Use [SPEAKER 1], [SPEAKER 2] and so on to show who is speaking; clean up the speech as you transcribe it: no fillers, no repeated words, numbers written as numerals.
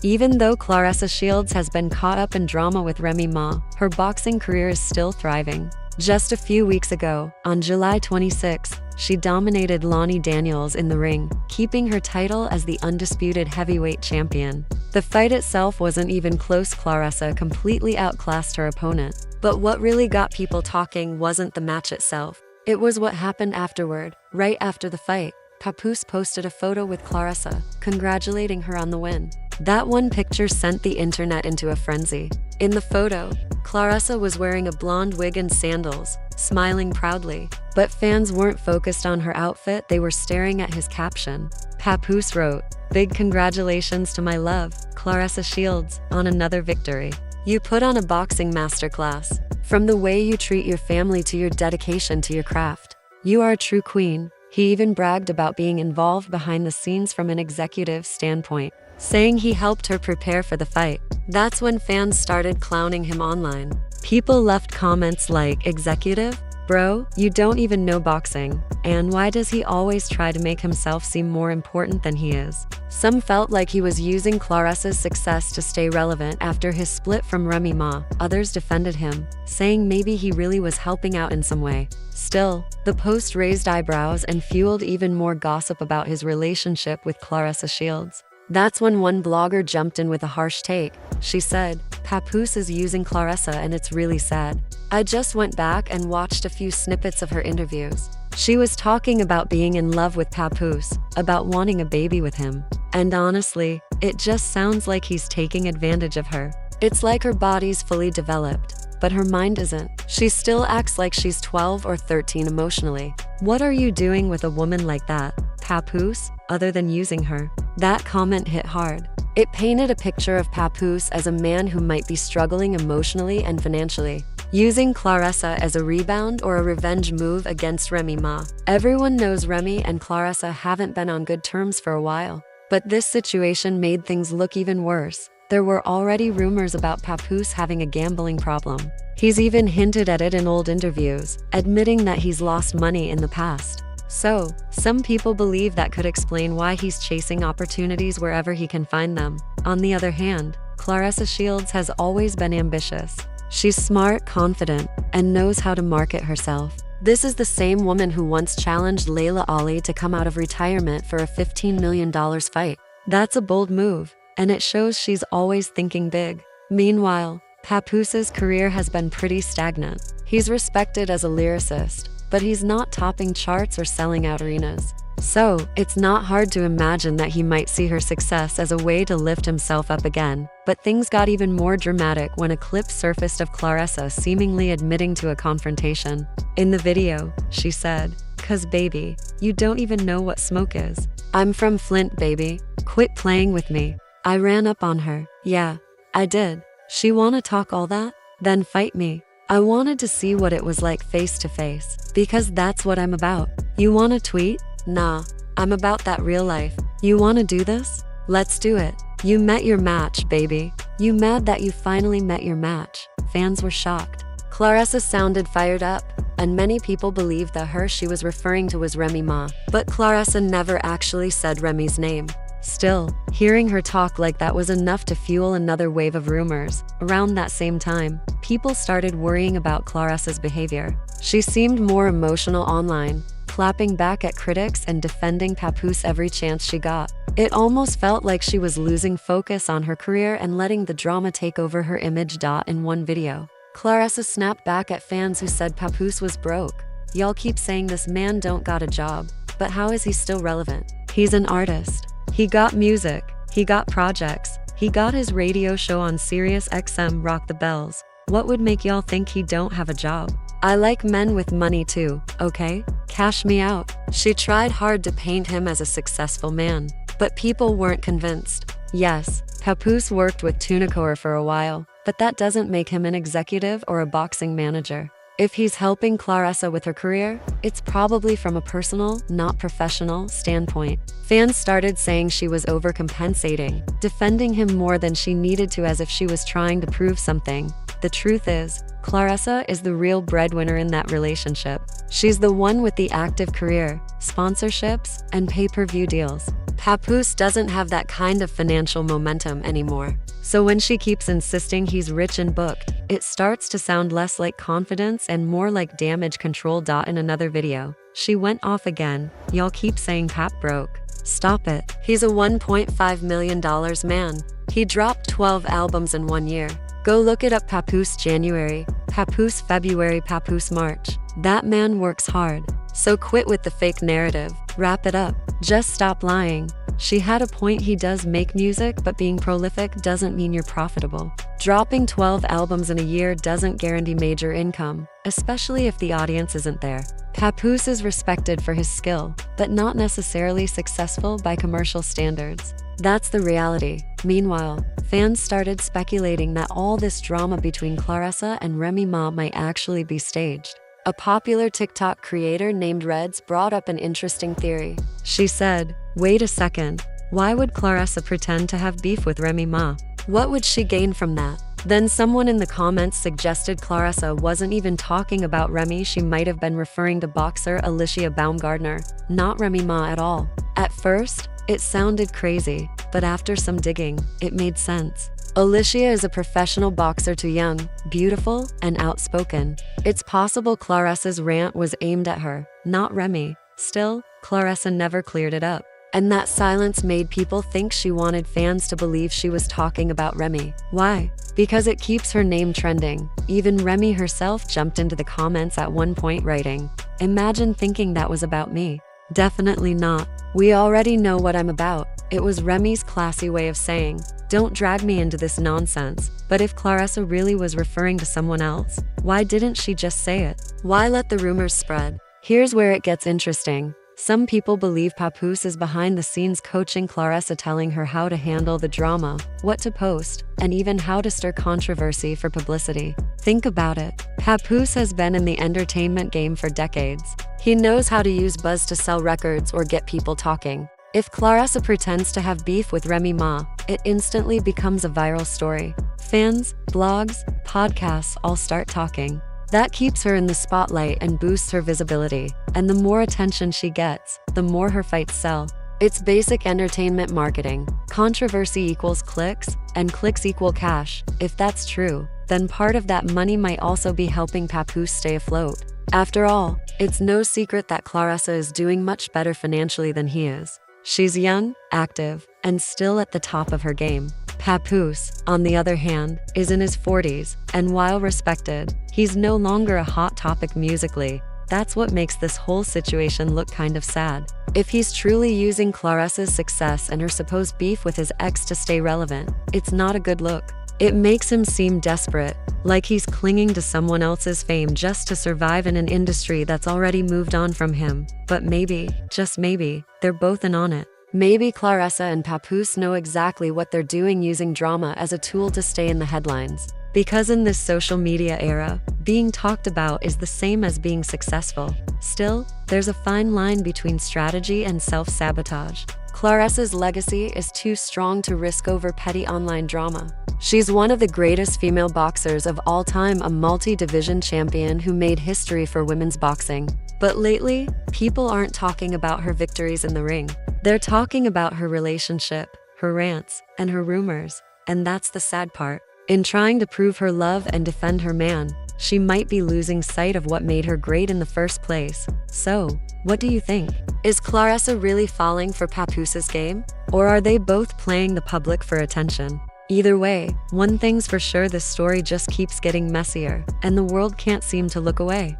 [SPEAKER 1] Even though Claressa Shields has been caught up in drama with Remy Ma, her boxing career is still thriving. Just a few weeks ago, on July 26, she dominated Lonnie Daniels in the ring, keeping her title as the undisputed heavyweight champion. The fight itself wasn't even close. Claressa completely outclassed her opponent. But what really got people talking wasn't the match itself. It was what happened afterward. Right after the fight, Papoose posted a photo with Claressa, congratulating her on the win. That one picture sent the internet into a frenzy. In the photo, Claressa was wearing a blonde wig and sandals, smiling proudly. But fans weren't focused on her outfit, they were staring at his caption. Papoose wrote, "Big congratulations to my love, Claressa Shields, on another victory. You put on a boxing masterclass. From the way you treat your family to your dedication to your craft. You are a true queen." He even bragged about being involved behind the scenes from an executive standpoint, saying he helped her prepare for the fight. That's when fans started clowning him online. People left comments like, "Executive? Bro, you don't even know boxing. And why does he always try to make himself seem more important than he is?" Some felt like he was using Claressa's success to stay relevant after his split from Remy Ma. Others defended him, saying maybe he really was helping out in some way. Still, the post raised eyebrows and fueled even more gossip about his relationship with Claressa Shields. That's when one blogger jumped in with a harsh take. She said, "Papoose is using Claressa and it's really sad. I just went back and watched a few snippets of her interviews. She was talking about being in love with Papoose, about wanting a baby with him. And honestly, it just sounds like he's taking advantage of her. It's like her body's fully developed, but her mind isn't. She still acts like she's 12 or 13 emotionally. What are you doing with a woman like that, Papoose, other than using her?" That comment hit hard. It painted a picture of Papoose as a man who might be struggling emotionally and financially, using Claressa as a rebound or a revenge move against Remy Ma. Everyone knows Remy and Claressa haven't been on good terms for a while. But this situation made things look even worse. There were already rumors about Papoose having a gambling problem. He's even hinted at it in old interviews, admitting that he's lost money in the past. So, some people believe that could explain why he's chasing opportunities wherever he can find them. On the other hand, Claressa Shields has always been ambitious. She's smart, confident, and knows how to market herself. This is the same woman who once challenged Laila Ali to come out of retirement for a $15 million fight. That's a bold move, and it shows she's always thinking big. Meanwhile, Papoose's career has been pretty stagnant. He's respected as a lyricist, but he's not topping charts or selling out arenas. So, it's not hard to imagine that he might see her success as a way to lift himself up again. But things got even more dramatic when a clip surfaced of Claressa seemingly admitting to a confrontation. In the video, she said, "'Cause baby, you don't even know what smoke is. I'm from Flint, baby. Quit playing with me." I ran up on her. Yeah, I did. She wanna talk all that? Then fight me. I wanted to see what it was like face to face, because that's what I'm about. You wanna tweet? Nah, I'm about that real life. You wanna do this? Let's do it. You met your match, baby. You mad that you finally met your match? Fans were shocked. Claressa sounded fired up, and many people believed that her she was referring to was Remy Ma. But Claressa never actually said Remy's name. Still, hearing her talk like that was enough to fuel another wave of rumors. Around that same time, people started worrying about Claressa's behavior. She seemed more emotional online, clapping back at critics and defending Papoose every chance she got. It almost felt like she was losing focus on her career and letting the drama take over her image. In one video, Claressa snapped back at fans who said Papoose was broke. "Y'all keep saying this man don't got a job, but how is he still relevant? He's an artist. He got music, he got projects, he got his radio show on Sirius XM Rock the Bells. What would make y'all think he don't have a job? I like men with money too, okay? Cash me out." She tried hard to paint him as a successful man, but people weren't convinced. Yes, Papoose worked with Tunakour for a while, but that doesn't make him an executive or a boxing manager. If he's helping Claressa with her career, it's probably from a personal, not professional, standpoint. Fans started saying she was overcompensating, defending him more than she needed to as if she was trying to prove something. The truth is, Claressa is the real breadwinner in that relationship. She's the one with the active career, sponsorships, and pay-per-view deals. Papoose doesn't have that kind of financial momentum anymore. So when she keeps insisting he's rich and booked, it starts to sound less like confidence and more like damage control. In another video, she went off again. Y'all keep saying Pap broke. Stop it. He's a $1.5 million man. He dropped 12 albums in 1 year. Go look it up. Papoose January, Papoose February, Papoose March. That man works hard. So quit with the fake narrative. Wrap it up. Just stop lying. She had a point. He does make music, but being prolific doesn't mean you're profitable. Dropping 12 albums in a year doesn't guarantee major income, especially if the audience isn't there. Papoose is respected for his skill, but not necessarily successful by commercial standards. That's the reality. Meanwhile, fans started speculating that all this drama between Claressa and Remy Ma might actually be staged. A popular TikTok creator named Reds brought up an interesting theory. She said, "Wait a second, why would Claressa pretend to have beef with Remy Ma? What would she gain from that?" Then someone in the comments suggested Claressa wasn't even talking about Remy. She might have been referring to boxer Alicia Baumgardner, not Remy Ma at all. At first, it sounded crazy, but after some digging, it made sense. Alicia is a professional boxer, too young, beautiful, and outspoken. It's possible Claressa's rant was aimed at her, not Remy. Still, Claressa never cleared it up. And that silence made people think she wanted fans to believe she was talking about Remy. Why? Because it keeps her name trending. Even Remy herself jumped into the comments at one point writing, "Imagine thinking that was about me." Definitely not. We already know what I'm about. It was Remy's classy way of saying, "Don't drag me into this nonsense." But if Claressa really was referring to someone else, why didn't she just say it? Why let the rumors spread? Here's where it gets interesting. Some people believe Papoose is behind the scenes coaching Claressa, telling her how to handle the drama, what to post, and even how to stir controversy for publicity. Think about it. Papoose has been in the entertainment game for decades. He knows how to use buzz to sell records or get people talking. If Claressa pretends to have beef with Remy Ma, it instantly becomes a viral story. Fans, blogs, podcasts all start talking. That keeps her in the spotlight and boosts her visibility. And the more attention she gets, the more her fights sell. It's basic entertainment marketing. Controversy equals clicks, and clicks equal cash. If that's true, then part of that money might also be helping Papoose stay afloat. After all, it's no secret that Claressa is doing much better financially than he is. She's young, active, and still at the top of her game. Papoose, on the other hand, is in his 40s, and while respected, he's no longer a hot topic musically. That's what makes this whole situation look kind of sad. If he's truly using Claressa's success and her supposed beef with his ex to stay relevant, it's not a good look. It makes him seem desperate, like he's clinging to someone else's fame just to survive in an industry that's already moved on from him. But maybe, just maybe, they're both in on it. Maybe Claressa and Papoose know exactly what they're doing, using drama as a tool to stay in the headlines. Because in this social media era, being talked about is the same as being successful. Still, there's a fine line between strategy and self-sabotage. Claressa's legacy is too strong to risk over petty online drama. She's one of the greatest female boxers of all time, a multi-division champion who made history for women's boxing. But lately, people aren't talking about her victories in the ring. They're talking about her relationship, her rants, and her rumors. And that's the sad part. In trying to prove her love and defend her man, she might be losing sight of what made her great in the first place. So, what do you think? Is Claressa really falling for Papoose's game? Or are they both playing the public for attention? Either way, one thing's for sure, this story just keeps getting messier, and the world can't seem to look away.